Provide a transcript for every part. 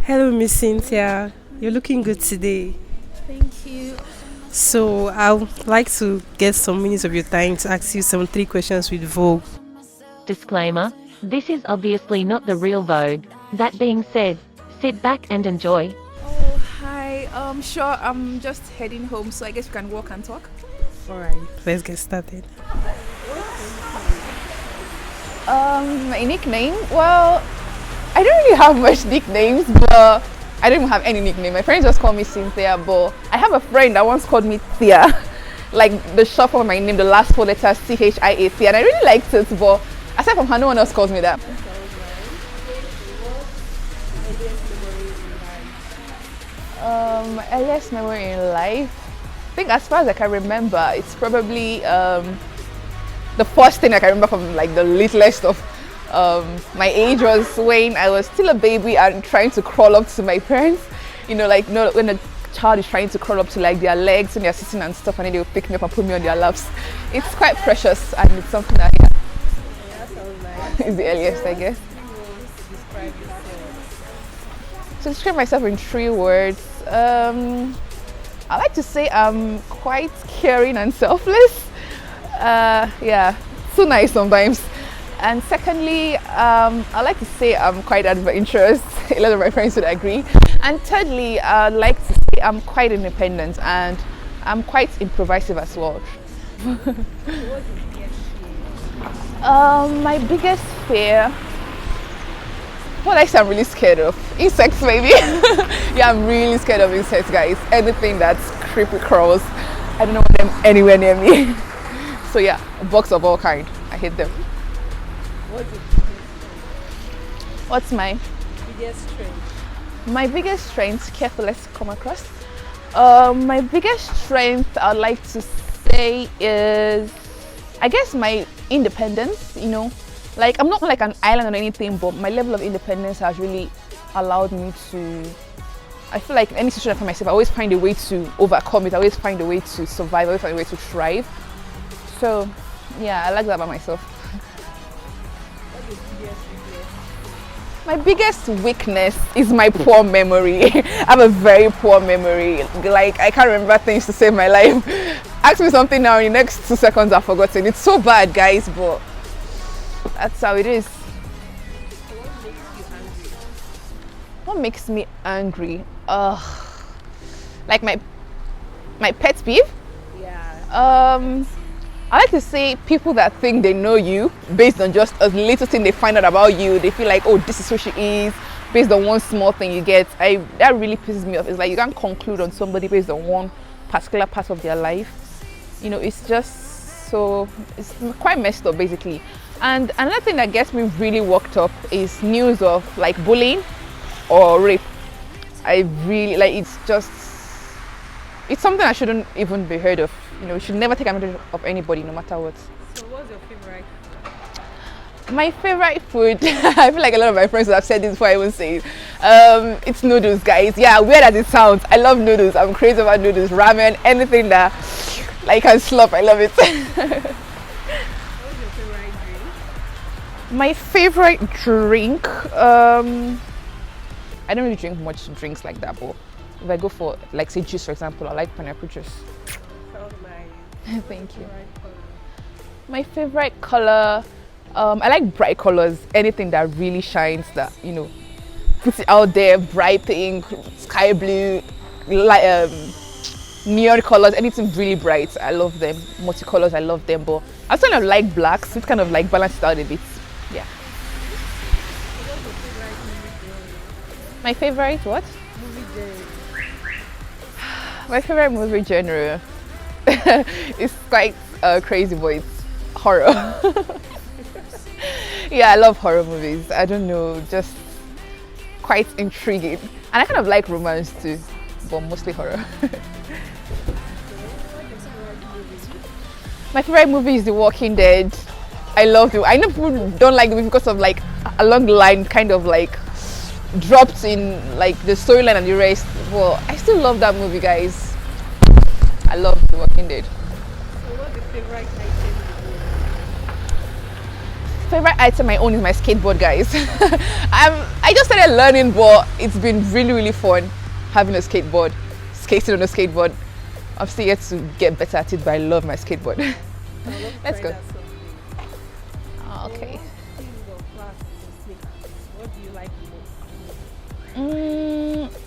Hello, Miss Cynthia. You're looking good today. Thank you. So, I would like to get some minutes of your time to ask you some three questions with Vogue. Disclaimer: this is obviously not the real Vogue. That being said, sit back and enjoy. Oh, hi. Sure. I'm just heading home, so I guess we can walk and talk. All right, let's get started. My nickname? Well, I don't really have much nicknames, but I don't even have any nickname. My friends just call me Cynthia, but I have a friend that once called me Thea, like the short form of my name, the last four letters Thia, Thea, and I really liked it. But aside from her, no one else calls me that. My earliest memory in life, I think as far as I can remember, it's probably the first thing I can remember from like the littlest of my age was when I was still a baby and trying to crawl up to my parents. When a child is trying to crawl up to like their legs when they're sitting and stuff, and then they will pick me up and put me on their laps. It's quite precious, and it's something that is the earliest, I guess. To describe myself in three words, I like to say I'm quite caring and selfless. Yeah, too nice sometimes. And secondly, I like to say I'm quite adventurous. A lot of my friends would agree. And thirdly, I like to say I'm quite independent and I'm quite improvisative as well. My biggest fear, what I say I'm really scared of? Insects, maybe. Yeah, I'm really scared of insects, guys. Anything that's creepy crawls, I don't want them anywhere near me. So yeah, bugs of all kind. I hate them. What's my Biggest strength. my biggest strength? Careful, let's come across. My biggest strength I'd like to say is, I guess, my independence. Like I'm not like an island or anything, but my level of independence has really allowed me to. I feel like in any situation I find myself, I always find a way to overcome it. I always find a way to survive. I always find a way to thrive. So, yeah, I like that about myself. My biggest weakness is my poor memory. I have a very poor memory. Like, I can't remember things to save my life. Ask me something now, in the next 2 seconds I've forgotten. It's so bad, guys, but that's how it is. What makes me angry? Like my pet peeve? Yeah. I like to say people that think they know you based on just a little thing they find out about you. They feel like, oh, this is who she is, based on one small thing you get. That really pisses me off. It's like you can't conclude on somebody based on one particular part of their life. It's just it's quite messed up, basically. And another thing that gets me really worked up is news of like bullying or rape. I really like it's something I shouldn't even be heard of. You should never take advantage of anybody, no matter what. So, what's your favorite? My favorite food, I feel like a lot of my friends have said this before I even say it. It's noodles, guys. Yeah, weird as it sounds, I love noodles. I'm crazy about noodles, ramen, anything that like can slop. I love it. What's your favorite drink? My favorite drink, I don't really drink much drinks like that, but if I go for like say juice, for example, I like pineapple juice. Sounds nice. Thank you. Favorite color? My favorite color, I like bright colors. Anything that really shines, that puts it out there. Bright pink, sky blue, neon colors. Anything really bright, I love them. Multicolors, I love them. But I kind of like blacks, which kind of like balance it out a bit. Yeah. What's your favorite movie My favorite what? genre? Movie genre. My favorite movie genre is quite crazy, but it's horror. Yeah, I love horror movies. I don't know, just quite intriguing. And I kind of like romance too, but mostly horror. My favorite movie is The Walking Dead. I love it. I know people don't like it because of like along the line kind of like dropped in like the storyline and the rest. But I still love that movie, guys. I love The Walking Dead. So, what's your favorite item? Favorite item I own is my skateboard, guys. I just started learning, but it's been really fun having a skateboard, skating on a skateboard. I'm still yet to get better at it, but I love my skateboard. Let's go. Okay. What do you like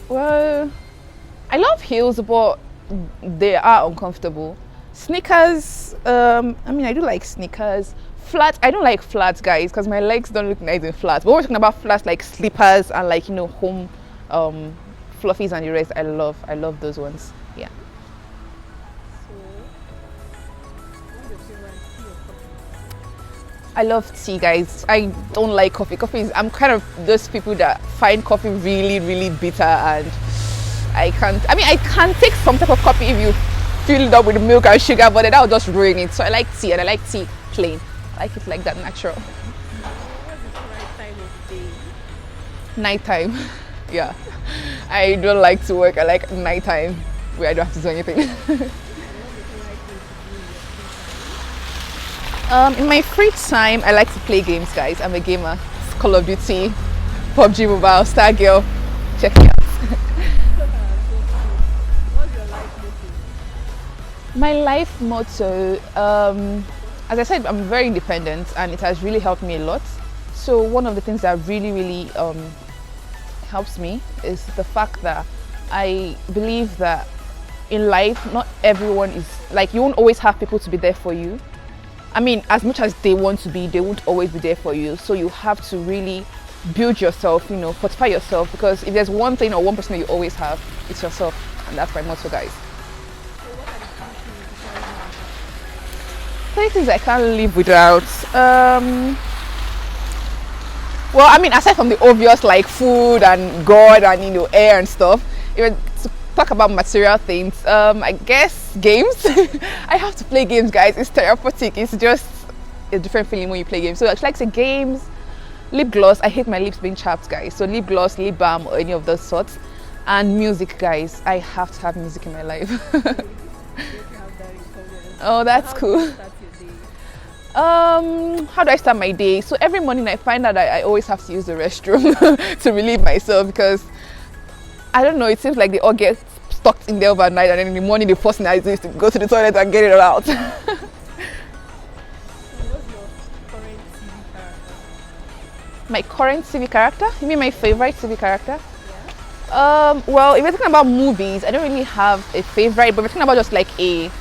Well, I love heels, but they are uncomfortable. Sneakers, I mean, I do like sneakers. Flats, I don't like flats, guys, because my legs don't look nice in flats. But we're talking about flats like slippers and like, you know, home fluffies and the rest. I love those ones. Yeah. I love tea, guys. I don't like coffee. I'm kind of those people that find coffee really bitter, and I can take some type of coffee if you fill it up with milk and sugar, but that will just ruin it. So I like tea, and I like tea plain. I like it like that, natural. What's the right time of day? Nighttime. Yeah. I don't like to work. I like nighttime where I don't have to do anything. In my free time, I like to play games, guys. I'm a gamer. It's Call of Duty, PUBG Mobile, Stargirl. Check me out. What's your life motto? My life motto, as I said, I'm very independent, and it has really helped me a lot. So one of the things that really helps me is the fact that I believe that in life, not everyone is like, you won't always have people to be there for you. I mean, as much as they want to be, they won't always be there for you. So you have to really build yourself, you know, fortify yourself, because if there's one thing or one person that you always have, it's yourself. And that's my motto, guys. Three things I can't live without. Well, I mean, aside from the obvious like food and God and, you know, air and stuff, even to talk about material things, I guess games. I have to play games, guys. It's therapeutic. It's just a different feeling when you play games. So I like to say games, lip gloss. I hate my lips being chapped, guys. So lip gloss, lip balm, or any of those sorts. And music, guys. I have to have music in my life. Oh, that's cool. How do I start my day? So every morning I find out that I always have to use the restroom to relieve myself, because I don't know, it seems like they all get stuck in there overnight, and then in the morning the first thing I do is to go to the toilet and get it out. What's your current TV character? My current TV character? You mean my favorite TV character? Yeah. Well, if you're talking about movies, I don't really have a favorite, but if you're talking about just like a,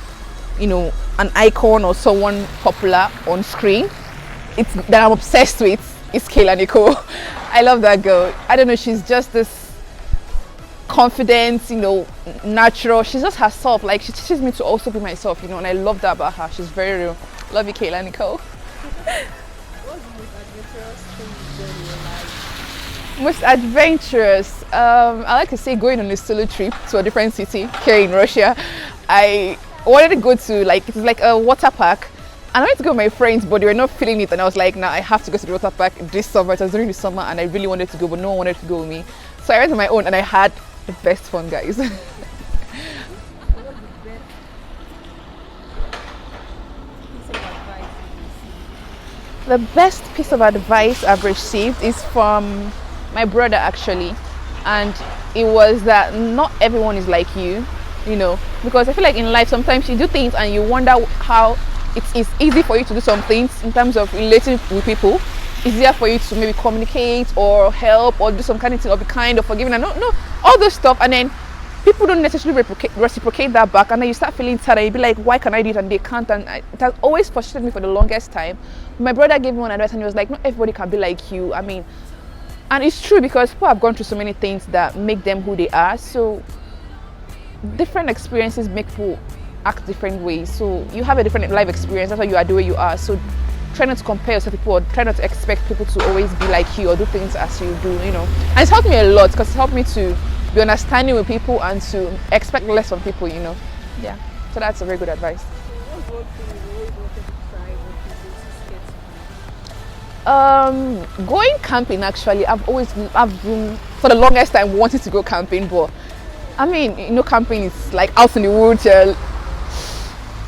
you know, an icon or someone popular on screen, it's that I'm obsessed with, is Kayla Nicole. I love that girl. I don't know, she's just this confident, you know, natural. She's just herself. Like, she teaches me to also be myself, you know, and I love that about her. She's very real. Love you, Kayla Nicole. What's the most adventurous thing you've done in your life? Most adventurous, I like to say going on a solo trip to a different city here in Russia. I wanted to go to, like, it's like a water park, and I wanted to go with my friends, but they were not feeling it, and I was like, nah, I have to go to the water park this summer. It was during the summer, and I really wanted to go, but no one wanted to go with me. So I went on my own, and I had the best fun, guys. The best piece of advice I've received is from my brother, actually, and it was that not everyone is like you, you know, because I feel like in life sometimes you do things and you wonder how it is easy for you to do some things in terms of relating with people. Easier for you to maybe communicate or help or do some kind of thing or be kind or forgiving and no, all those stuff, and then people don't necessarily reciprocate that back, and then you start feeling sad and you be like, why can I do it and they can't? And it has always frustrated me for the longest time. My brother gave me one advice and he was like, not everybody can be like you. I mean, and it's true, because people have gone through so many things that make them who they are. So different experiences make people act different ways. So you have a different life experience, that's why you are the way you are. So try not to compare yourself to people, or try not to expect people to always be like you or do things as you do, you know. And it's helped me a lot, because it's helped me to be understanding with people and to expect less from people, you know. Yeah, so that's a very good advice. What's one thing you always wanted to try but you're too scared to do? Going camping, actually, I've been for the longest time wanting to go camping, but I mean, you know, camping is like out in the woods.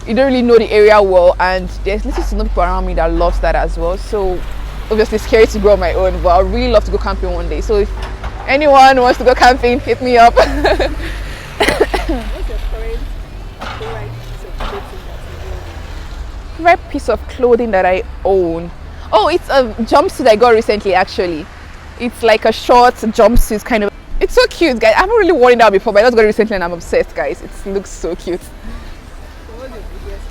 You don't really know the area well, and there's little to no people around me that loves that as well. So obviously scary to go on my own, but I would really love to go camping one day. So if anyone wants to go camping, hit me up. What's your current favorite piece of clothing that you own? Favorite piece of clothing that I own? Oh, it's a jumpsuit I got recently actually. It's like a short jumpsuit kind of. It's so cute, guys. I haven't really worn it out before, but I just got it recently and I'm obsessed, guys. It looks so cute. So what's your biggest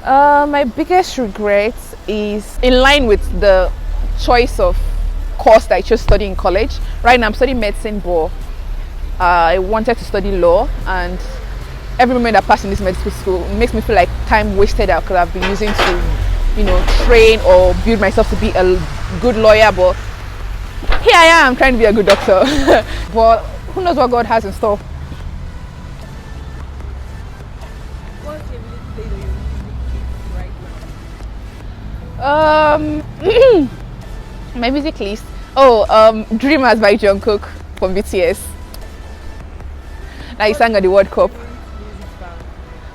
regret? My biggest regret is in line with the choice of course that I chose to study in college. Right now I'm studying medicine, but I wanted to study law, and every moment I pass in this medical school makes me feel like time wasted out because I've been using to, train or build myself to be a good lawyer, but here I am trying to be a good doctor. But who knows what God has in store. What's the ability that you're using right now? My music list. Dreamers by Jungkook from BTS. Now he sang at the World Cup.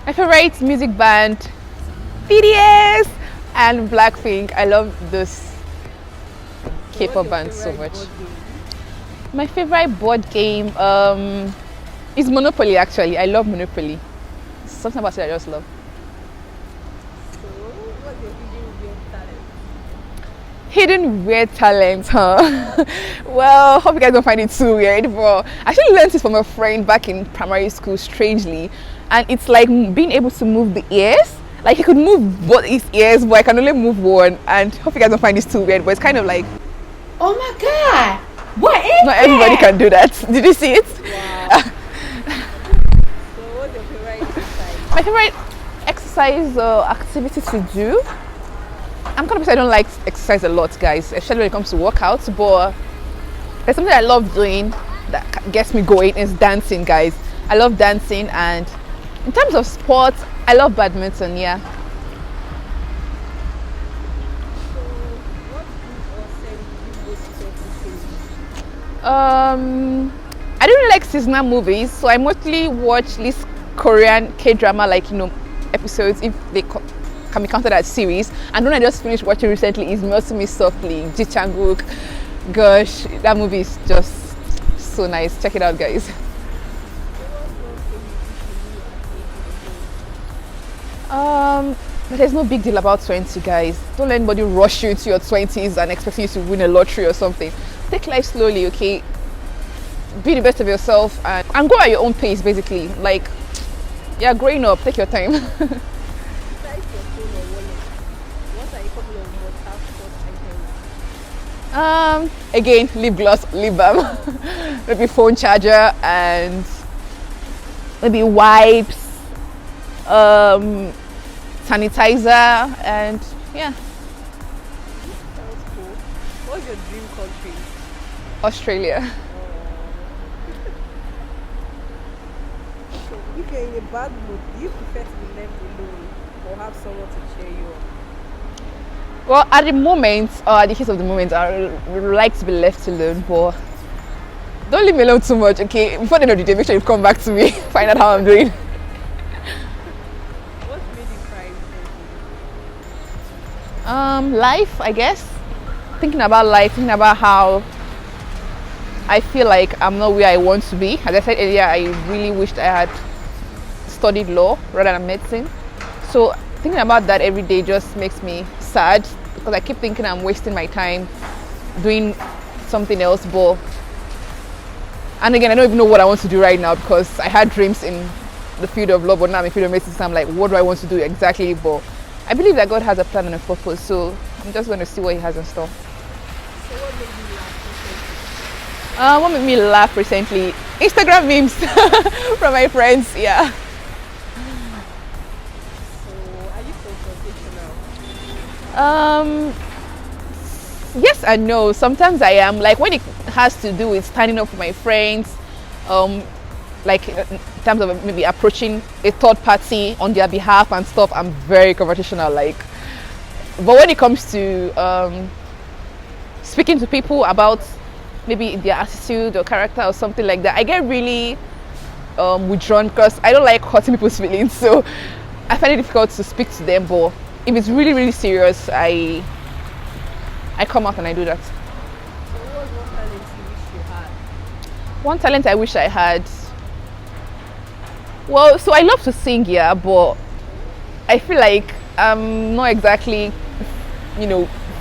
My favorite music band, BTS and Blackpink. I love this K-pop band so much. My favorite board game is Monopoly actually. I love Monopoly. Something about it I just love. So what's your hidden weird talent? Hidden weird talent, huh? Well, hope you guys don't find it too weird, but I actually learned it from a friend back in primary school, strangely. And it's like being able to move the ears. Like he could move both his ears, but I can only move one. And hope you guys don't find this too weird, but it's kind of like, oh my god, what is not everybody can do that. Did you see it? Wow. So what's your favorite exercise? My favorite exercise activity to do. I'm kind of person I don't like exercise a lot, guys, especially when it comes to workouts. But there's something I love doing that gets me going is dancing, guys. I love dancing, and in terms of sports, I love badminton. Yeah. So what book or series do you most recently? I don't really like seasonal movies, so I mostly watch this Korean K-drama, like episodes if they can be counted as series. And one I just finished watching recently is Melt Me Softly, Ji Chang-wook. Gosh, that movie is just so nice. Check it out, guys. But there's no big deal about 20, guys. Don't let anybody rush you into your 20s and expect you to win a lottery or something. Take life slowly, okay? Be the best of yourself and go at your own pace, basically. Like, yeah, growing up, take your time. Besides your phone or wallet, what are a couple of must-have sports items? Again, lip gloss, lip balm, maybe phone charger, and maybe wipes, sanitizer, and yeah. Sounds cool. What's your dream country? Australia. So if you're in a bad mood, do you prefer to be left alone or have someone to cheer you up? Well, at the moment, or at the case of the moment, I would like to be left alone, but don't leave me alone too much, okay? Before the end of the day, make sure you come back to me, find out how I'm doing. What made you cry recently? Life, I guess. Thinking about life, thinking about how I feel like I'm not where I want to be. As I said earlier, I really wished I had studied law rather than medicine. So thinking about that every day just makes me sad because I keep thinking I'm wasting my time doing something else. And again, I don't even know what I want to do right now because I had dreams in the field of law, but now I'm in the field of medicine. So I'm like, what do I want to do exactly? But I believe that God has a plan and a purpose. So I'm just going to see what He has in store. So what made you laugh recently? What made me laugh recently? Instagram memes from my friends. Yeah. So are you confrontational? Yes and no. Sometimes I am. Like when it has to do with standing up for my friends, like in terms of maybe approaching a third party on their behalf and stuff, I'm very confrontational. Like, but when it comes to speaking to people about maybe their attitude or character or something like that, I get really withdrawn because I don't like hurting people's feelings. So I find it difficult to speak to them. But if it's really, really serious, I I come out and I do that. So what was one talent you wish you had? One talent I wish I had. Well, so I love to sing, yeah, but I feel like I'm not exactly,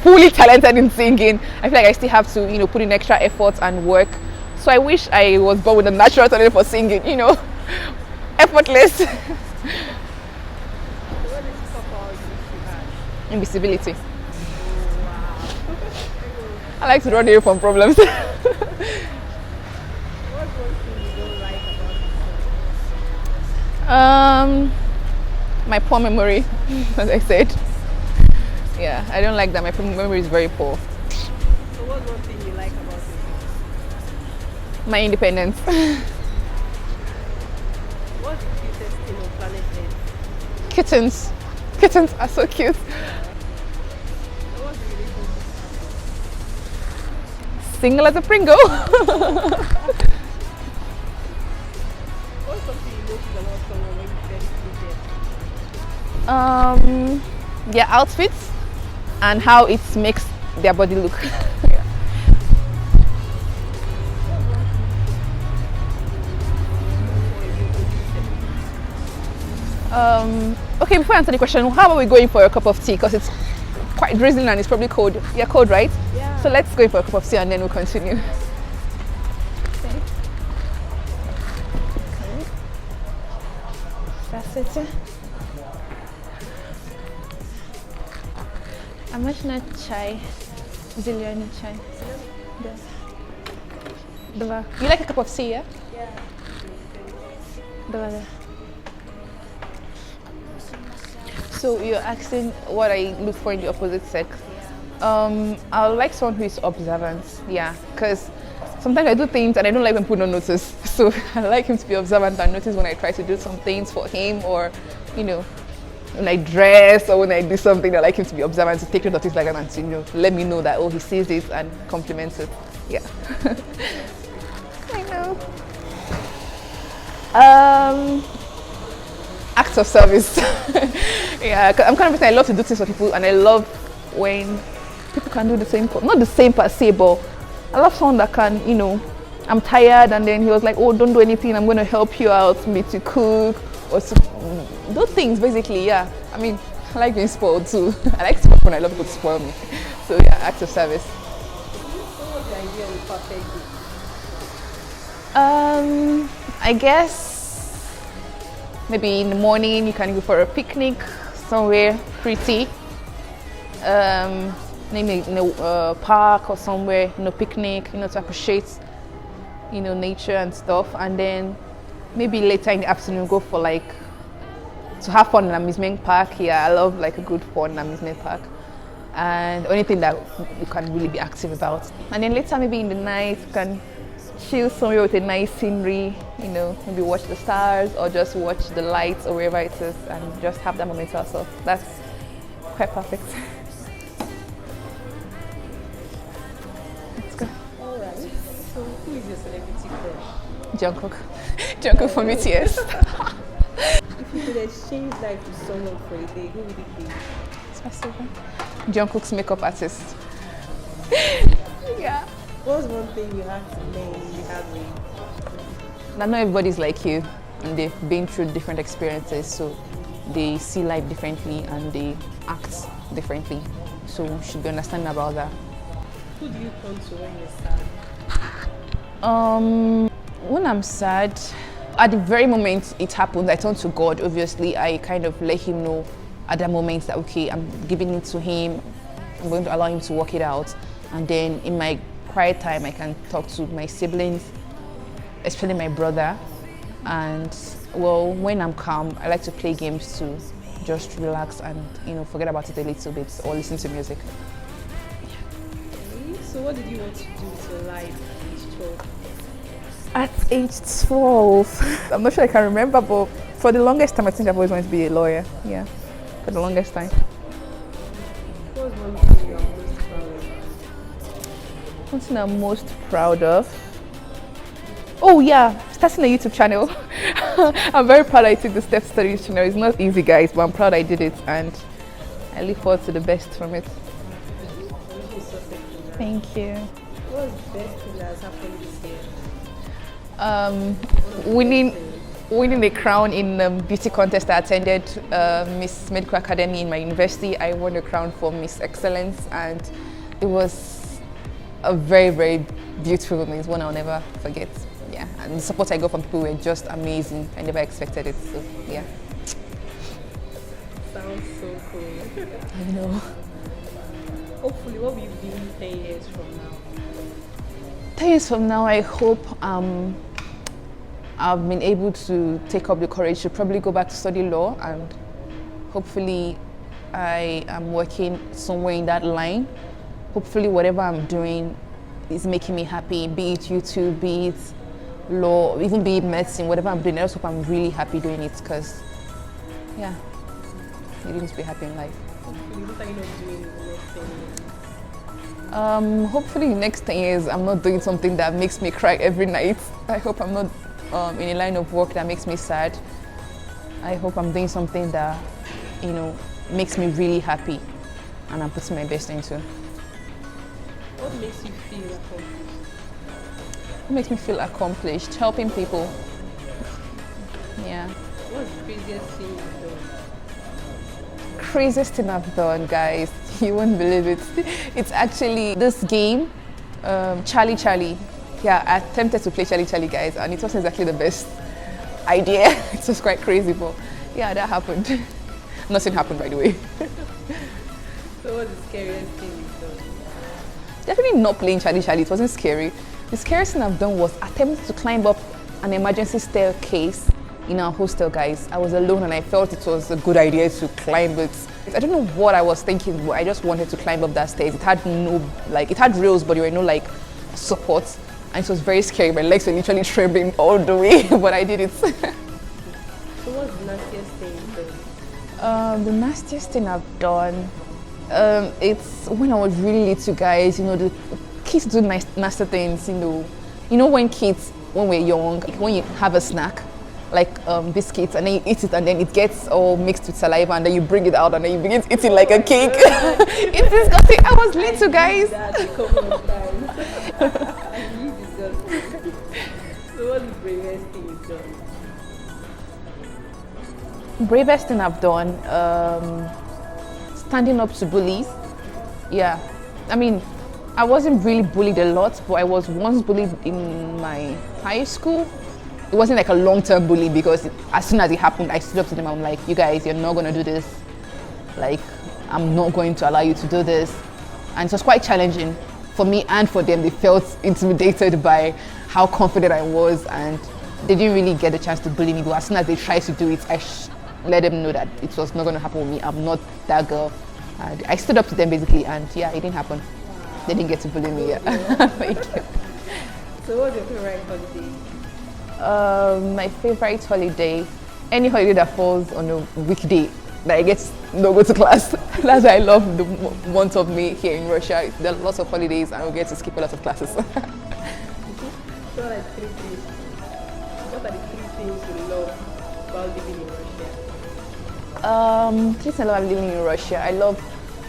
fully talented in singing. I feel like I still have to, put in extra effort and work. So I wish I was born with a natural talent for singing, effortless. So what is superpower you wish you had? Invisibility. Wow. I like to run away from problems. What's one thing you don't like about yourself? My poor memory, as I said. Yeah, I don't like that. My memory is very poor. So what's one thing you like about yourself? My independence. What's the cutest thing on planet Earth? Kittens. Kittens are so cute. So what's the relationship? Single as a Pringle. What's something you notice about someone when you first meet them? Their outfits and how it makes their body look. Okay, before I answer the question, how are we going for a cup of tea? Because it's quite drizzling and it's probably cold. Yeah, cold, right? Yeah. So let's go for a cup of tea and then we'll continue. Okay. That's it. I'm not chai. Zillion chai. Yeah. You like a cup of tea, yeah? Yeah. So you're asking what I look for in the opposite sex. I would like someone who is observant, yeah, because sometimes I do things and I don't like when people don't notice. So I like him to be observant and notice when I try to do some things for him, or when I dress or when I do something. I like him to be observant, to take note of things like that and to let me know that he sees it and compliments it. Yeah. I know. Acts of service. Yeah, 'cause I'm kind of person, I love to do things for people, and I love when people can do the same, not the same per se, but I love someone that can, I'm tired and then he was like, oh, don't do anything, I'm going to help you out, maybe to cook or to do things basically. Yeah, I mean, I like being spoiled too. I like to spoil when I love people to spoil me. So yeah, acts of service. So what's the idea of a perfect day? I guess maybe in the morning you can go for a picnic somewhere pretty, maybe in a park or somewhere, picnic, to appreciate, nature and stuff. And then maybe later in the afternoon go for to have fun in an amusement park. Yeah, I love a good fun amusement park, and anything that you can really be active about. And then later maybe in the night you can chill somewhere with a nice scenery, maybe watch the stars or just watch the lights or wherever it is and just have that moment to yourself. That's quite perfect. Let's go. Alright. So who is your celebrity crush? Jungkook. Jungkook from BTS. If you could exchange life with someone for a day, who would it be? Jungkook's makeup artist. Yeah. What's one thing you have to learn the hard way? Not everybody's like you, and they've been through different experiences, so they see life differently and they act differently. So you should be understanding about that. Who do you turn to when you're sad? When I'm sad, at the very moment it happens, I turn to God. Obviously, I kind of let Him know at that moment that okay, I'm giving it to Him. I'm going to allow Him to work it out, and then in my quiet time, I can talk to my siblings, especially my brother. And well, when I'm calm, I like to play games to just relax and forget about it a little bit, or listen to music. Okay. So what did you want to do with your life at age 12? At age 12, I'm not sure I can remember, but for the longest time, I think I've always wanted to be a lawyer. Yeah, for the longest time. What's one thing you're most proud of? One thing I'm most proud of? Oh yeah, starting a YouTube channel. I'm very proud I took the steps to this channel. It's not easy, guys, but I'm proud I did it, and I look forward to the best from it. I wish you success Thank you. What's the best thing that has happened this year? Winning a crown in the beauty contest I attended, Miss Medical Academy in my university. I won a crown for Miss Excellence, and it was a very, very beautiful moment. It's one I'll never forget. Yeah, and the support I got from people were just amazing. I never expected it, so yeah. Sounds so cool. I know. Hopefully, what will you be 10 years from now? 10 years from now, I hope I've been able to take up the courage to probably go back to study law, and hopefully I am working somewhere in that line. Hopefully whatever I'm doing is making me happy, be it YouTube, be it law, even be it medicine, whatever I'm doing. I just hope I'm really happy doing it, because yeah, you need to be happy in life. Hopefully, what are you not doing in the next 10 years? Hopefully next 10 years I'm not doing something that makes me cry every night. I hope I'm not in a line of work that makes me sad. I hope I'm doing something that, makes me really happy and I'm putting my best into. What makes you feel accomplished? What makes me feel accomplished? Helping people. Yeah. What's the craziest thing you've done? Craziest thing I've done, guys. You won't believe it. It's actually this game, Charlie Charlie. Yeah, I attempted to play Charlie Charlie, guys, and it wasn't exactly the best idea. It was quite crazy, but yeah, that happened. Nothing happened, by the way. So what's the scariest thing you've done? Definitely not playing Charlie Charlie. It wasn't scary. The scariest thing I've done was attempt to climb up an emergency staircase in our hostel, guys. I was alone and I felt it was a good idea to climb it. I don't know what I was thinking, but I just wanted to climb up that stairs. It had it had rails, but there were no support. And it was very scary. My legs were literally trembling all the way, but I did it. So what's the nastiest thing you've done? The nastiest thing I've done, it's when I was really little, guys. The kids do nasty things. When kids, when we're young, when you have a snack, like biscuits, and then you eat it, and then it gets all mixed with saliva, and then you bring it out, and then you begin to eat it like a cake. It's disgusting. I was little, guys. That a couple of times. I really disgusting. So what's the bravest thing you've done? Bravest thing I've done, standing up to bullies. Yeah, I mean, I wasn't really bullied a lot, but I was once bullied in my high school. It wasn't like a long-term bully, because as soon as it happened, I stood up to them. I'm like, you guys, you're not going to do this. Like, I'm not going to allow you to do this. And it was quite challenging for me and for them. They felt intimidated by how confident I was, and they didn't really get the chance to bully me. But as soon as they tried to do it, I let them know that it was not going to happen with me. I'm not that girl. And I stood up to them basically, and yeah, it didn't happen. They didn't get to bully me yet. Thank you. So what's your favorite holiday? My favorite holiday, any holiday that falls on a weekday that I get to not go to class. That's why I love the month of May here in Russia. There are lots of holidays and we get to skip a lot of classes. So like 3 things. What are the 3 things you love about living in Russia? 3 things I love living in Russia. I love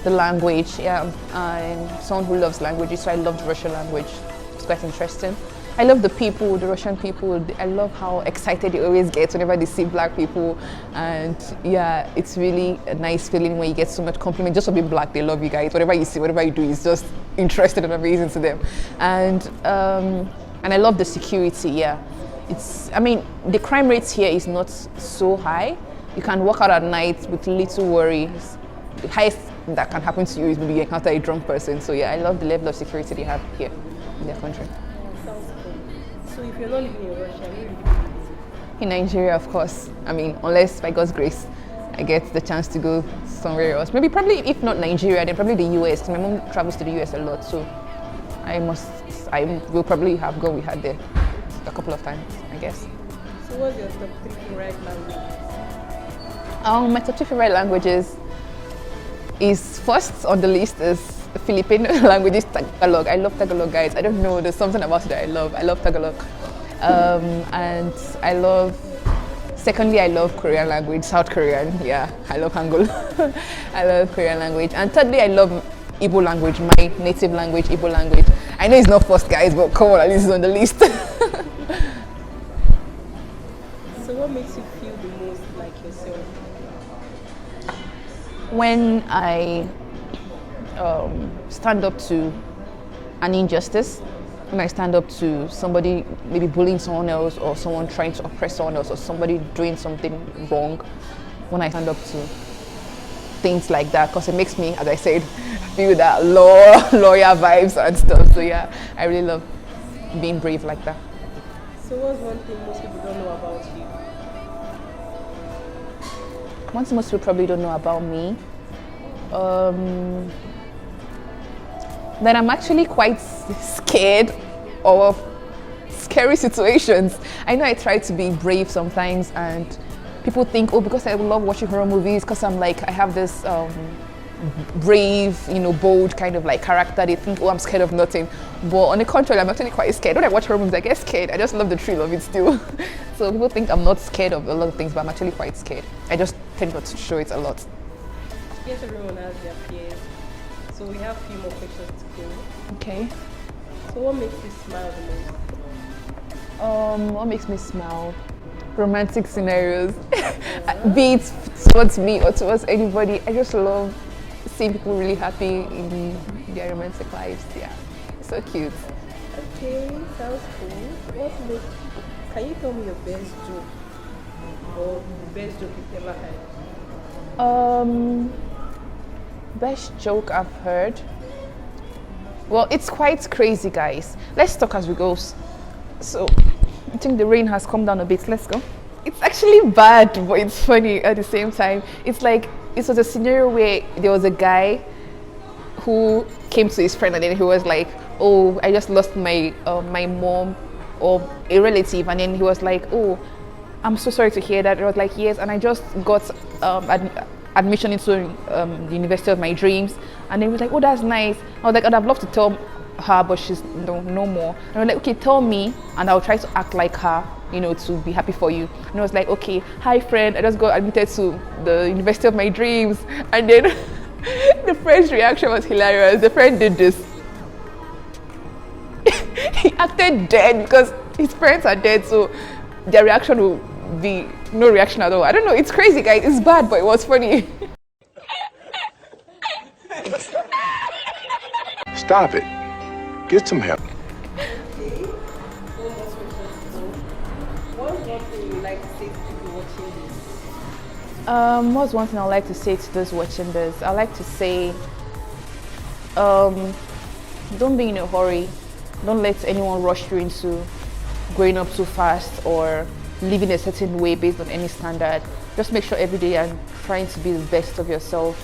the language. Yeah, I'm someone who loves languages, so I love the Russian language. It's quite interesting. I love the people, the Russian people. I love how excited they always get whenever they see black people. And yeah, it's really a nice feeling when you get so much compliment. Just for being black, they love you guys. Whatever you see, whatever you do is just interesting and amazing to them. And I love the security, yeah. The crime rates here is not so high. You can walk out at night with little worries. The highest that can happen to you is maybe you encounter a drunk person. So yeah, I love the level of security they have here in their country. Sounds cool. So if you're not living in Russia, where would you be living? In Nigeria, of course. Unless by God's grace, I get the chance to go somewhere else. Probably, if not Nigeria, then probably the US. My mom travels to the US a lot, so I will probably have gone with her there a couple of times, I guess. So what's your top 3 favorite languages? My top 2 favorite languages is first on the list is Filipino languages, Tagalog. I love Tagalog, guys. I don't know, there's something about it that I love. I love Tagalog. And secondly, I love Korean language, South Korean. Yeah, I love Hangul. I love Korean language. And thirdly, I love Igbo language, my native language, Igbo language. I know it's not first, guys, but come on, at least it's on the list. So what makes you feel the most like yourself? When I stand up to an injustice, when I stand up to somebody maybe bullying someone else, or someone trying to oppress someone else, or somebody doing something wrong, when I stand up to things like that, because it makes me, as I said, feel that lawyer vibes and stuff. So yeah, I really love being brave like that. So what's one thing most people don't know about you? One thing most people probably don't know about me, that I'm actually quite scared of scary situations. I know I try to be brave sometimes, and people think, oh, because I love watching horror movies, because I'm like, I have this brave, bold kind of like character, they think, oh, I'm scared of nothing. But on the contrary, I'm actually quite scared. When I watch horror movies, I get scared. I just love the thrill of it still. So people think I'm not scared of a lot of things, but I'm actually quite scared. I just tend not to show it a lot. Yes, everyone has their fears. So we have a few more questions to go. Okay. So what makes you smile the most? What makes me smile? Romantic scenarios. Be it towards me or towards anybody. I just love seeing people really happy in their romantic lives. Yeah, it's so cute. Okay, sounds cool. Can you tell me your best joke? Or the best joke you've ever heard? Best joke I've heard? Well, it's quite crazy, guys. Let's talk as we go. So, I think the rain has come down a bit. Let's go. It's actually bad, but it's funny at the same time. It's like, it was a scenario where there was a guy who came to his friend, and then he was like, oh, I just lost my mom or a relative, and then he was like, oh, I'm so sorry to hear that. I was like, yes, and I just got admission into the university of my dreams. And then he was like, oh, that's nice. I was like, I'd have loved to tell her, but she's no more. And I was like, okay, tell me, and I'll try to act like her, to be happy for you. And I was like, okay, hi friend, I just got admitted to the university of my dreams. And then the friend's reaction was hilarious. The friend did this. He acted dead because his parents are dead, so their reaction will be no reaction at all. I don't know, it's crazy, guys. It's bad, but it was funny. Stop it. Get some help. What's one thing you like to say to people watching this? What's one thing I like to say to those watching this? I like to say, don't be in a hurry. Don't let anyone rush you into growing up too fast or living a certain way based on any standard. Just make sure every day you're trying to be the best of yourself,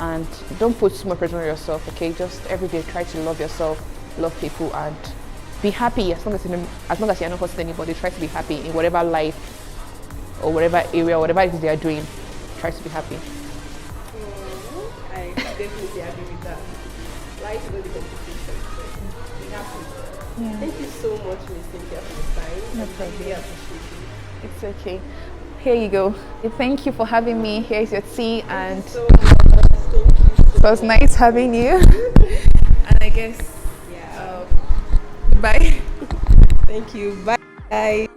and don't put too much pressure on yourself, okay? Just every day try to love yourself, love people, and be happy. As long as you're not hurting anybody, try to be happy in whatever life or whatever area, whatever it is they are doing. Try to be happy. I definitely agree with that. Life is not the competition, so be happy. Yeah. Thank you so much, Miss Cynthia, for the time. No I problem. really appreciate it. It's okay. Here you go. Thank you for having me. Here's your tea, and So much. Thank you it was nice having you. And I guess, Yeah. bye. Thank you. Bye.